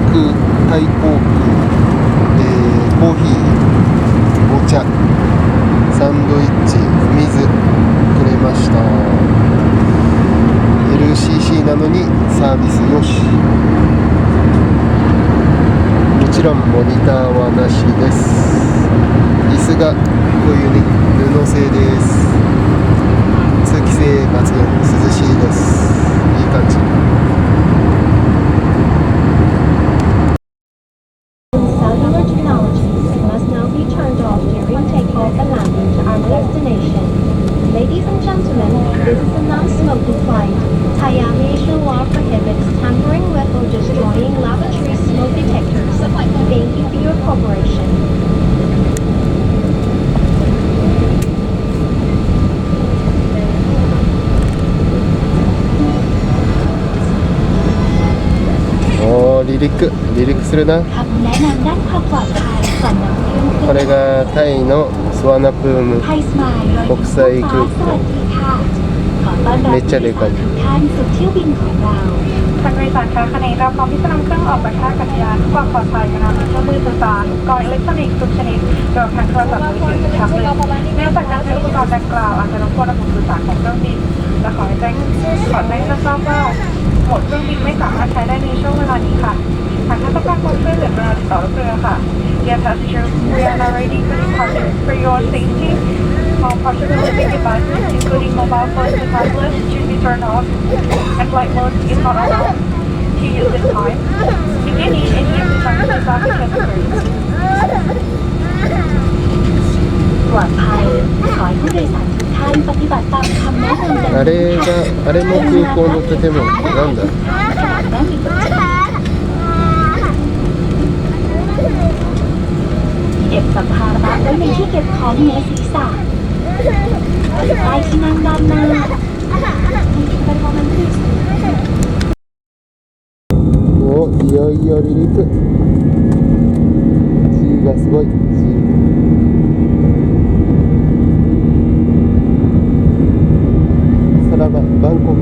タイ航空、コーヒー、お茶、サンドイッチ、水くれました。 LCC なのにサービスよし。もちろんモニターはなしです。椅子がこういうね、布製です。通気性抜群、涼しいです。いい感じ。Ladies and gentlemen, this is a non-smoking flight. Thai aviation law prohibits tampering with or destroying lavatory smoke detectors. Thank you for your cooperation. 離陸するな。これがタイのスワナプーム国際空港。めっちゃでかい。ท่านผู้โดยสารคะขณะนี้เราพร้อมที่จะนำเครื่องออกจากท่าอากาศยานเพื่อความปลอดภัยการนำเครื่องมือสื่อสารอุปกรณ์อิเล็กทรอนิกส์ทุกชนิดรวมทั้งโทรศัพท์มือถือทุกชนิดเนื่องจากการใช้อุปกรณ์ดังกล่าวอาจจะรบกวนระบบสื่อสารของเครื่องบินและขอแจ้งให้ทราบว่าโหมดเครื่องบินไม่สามารถใช้ได้ในช่วงเวลานี้ค่ะหากท่านต้องการความช่วยเหลือกรุณาติดต่อรถเรือค่ะ Dear passengers, we are now ready for departure. For your safety, all possibility devices, including mobile phones and tablets, should be turned off, and flight mode is not allowed to use this time. If you need any assistance, please ask the passengers. ปลอดภัยขอให้ผู้โดยสารทุกท่านปฏิบัติตามคำแนะนำあれも空港の建物なんだ。เก็บสัมภาระไว้ในที่เก็บของเหนือศีรษะใต้ที่นั่งด้านหน้าお、いよいよ離陸。G がすごい。さらばバンコク。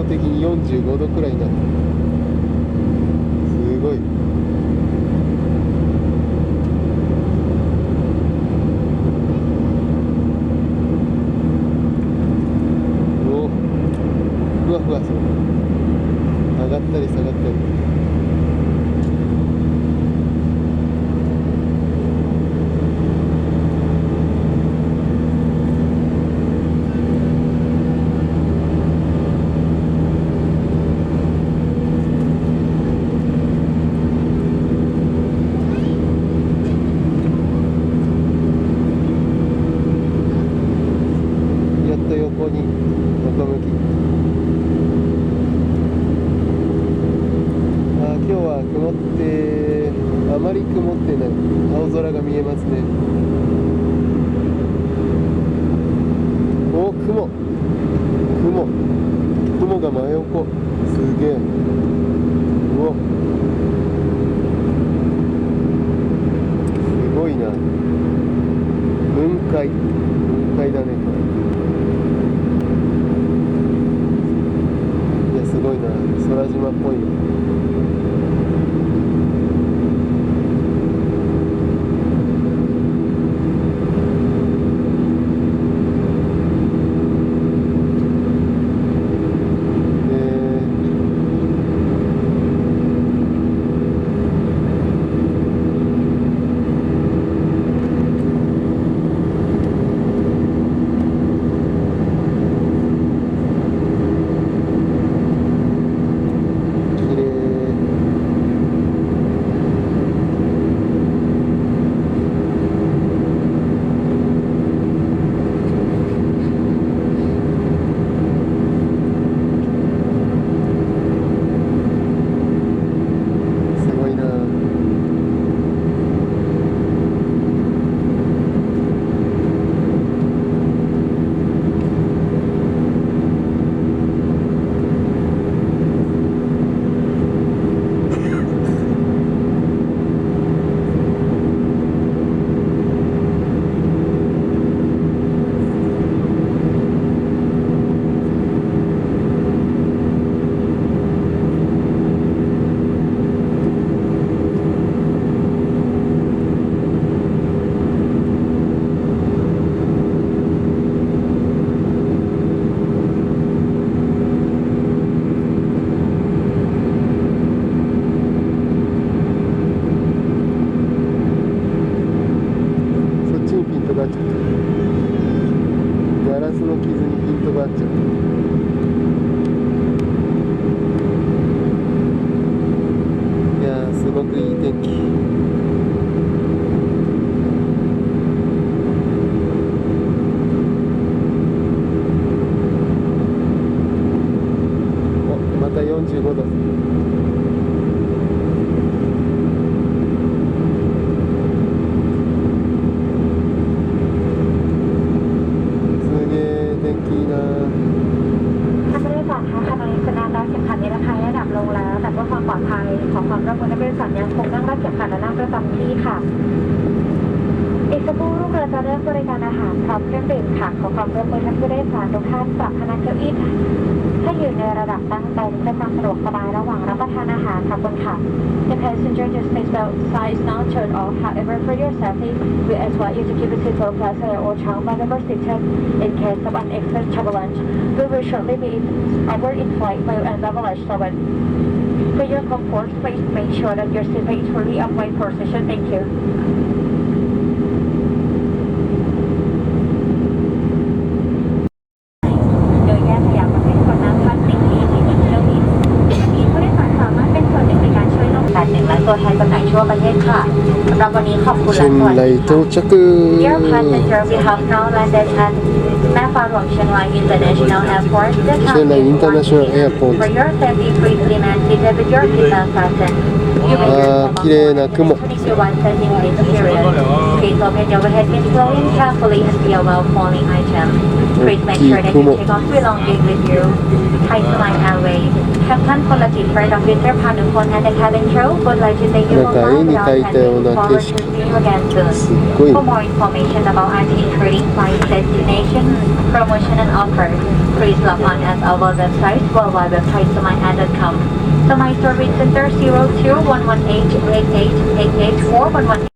的に45度くらいになってすごい。階だね。いやすごいな、空島っぽいな。ガラスの傷にピントがあっちゃう。いやーすごくいい天気。お、また45度。อีกสักครู่ลูกเรือจะเริ่มบริการอาหารพร้อมเครื่องดื่มค่ะขอความร่วมมือท่านผู้โดยสารทุกท่านปรับพนักเก้าอี้ให้อยู่ในระดับตั้งตรงเพื่อความสะดวกสบายระหว่างรับประทานอาหารขอบคุณค่ะ The passenger seat belt sign is now turned off. However, for your safety, we advise you to keep your seatbelt fastened or trunk whenever seated. In case of unexpected turbulence, we will shortly be over in flight by an avalanche zone. For your comfort, please make sure that your seatbelt is fully upright position. Thank you.ตัวแทนจำหน่ายทั่วประเทศค่ะสำหรับวันนี้ขอบคุณและสวัสดีค่ะ Dear passenger, we have now landed at แม่ฟ้าหลวงเชียงราย International Airport. Chiang International Airport. For your safety, please remain seated with your seatbelt fastened. You may use mobile phones to one setting in this period. Please open your overhead bin slowly, carefully, and be aware of falling items. Please make sure that you take off belongings with you. Thai Smile Airways. Captain พลจิต Flight Officer พาทุกคน and the cabin crew would like to thank you for forward to see you again soon. For more information about including flight destination, promotion and offers, please log on at our website worldwide.thaismile.com. Smile Service Center 02-118-8888-411